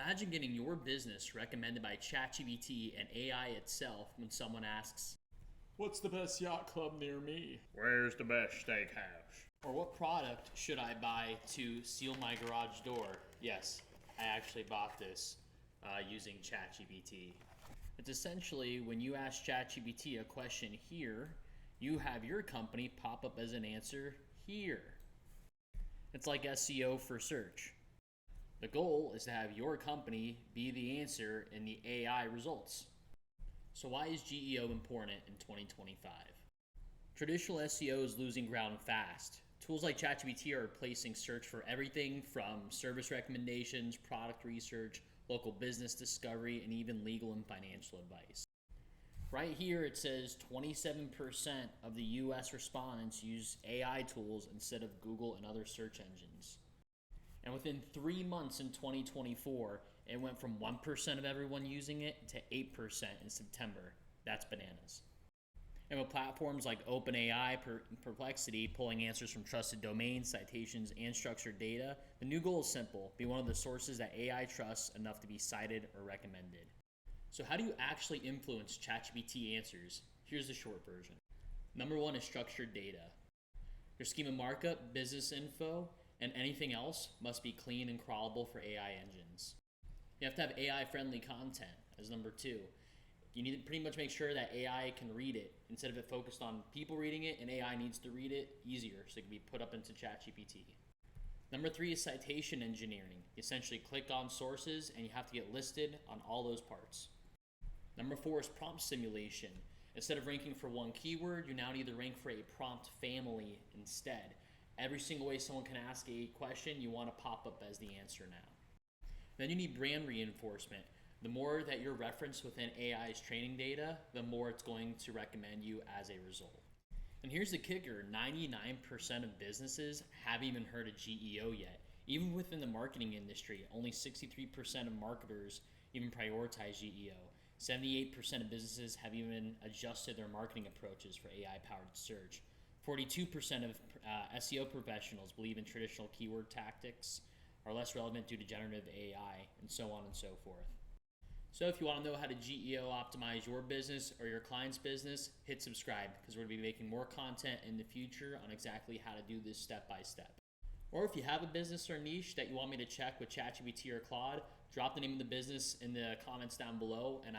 Imagine getting your business recommended by ChatGPT and AI itself when someone asks, What's the best yacht club near me? Where's the best steakhouse? or what product should I buy to seal my garage door? Yes, I actually bought this using ChatGPT. It's essentially when you ask ChatGPT a question here, you have your company pop up as an answer here. It's like SEO for search. The goal is to have your company be the answer in the AI results. So why is GEO important in 2025? Traditional SEO is losing ground fast. Tools like ChatGPT are replacing search for everything from service recommendations, product research, local business discovery, and even legal and financial advice. Right here it says 27% of the US respondents use AI tools instead of Google and other search engines. And within 3 months in 2024, it went from 1% of everyone using it to 8% in September. That's bananas. And with platforms like OpenAI, Perplexity pulling answers from trusted domains, citations, and structured data, the new goal is simple: be one of the sources that AI trusts enough to be cited or recommended. So how do you actually influence ChatGPT answers? Here's the short version. Number one is structured data. Your schema markup, business info, and anything else must be clean and crawlable for AI engines. You have to have AI-friendly content as number two. You need to pretty much make sure that AI can read it instead of it focused on people reading it, and AI needs to read it easier so it can be put up into ChatGPT. Number three is citation engineering. You essentially click on sources and you have to get listed on all those parts. Number four is prompt simulation. Instead of ranking for one keyword, you now need to rank for a prompt family instead. Every single way someone can ask a question, you want to pop up as the answer now. Then you need brand reinforcement. The more that you're referenced within AI's training data, the more it's going to recommend you as a result. And here's the kicker: 99% of businesses haven't even heard of GEO yet. Even within the marketing industry, only 63% of marketers even prioritize GEO. 78% of businesses have even adjusted their marketing approaches for AI-powered search. 42% of SEO professionals believe in traditional keyword tactics are less relevant due to generative AI, and so on and so forth. So if you want to know how to GEO optimize your business or your client's business, hit subscribe, because we're going to be making more content in the future on exactly how to do this step by step. Or if you have a business or niche that you want me to check with ChatGPT or Claude, drop the name of the business in the comments down below, and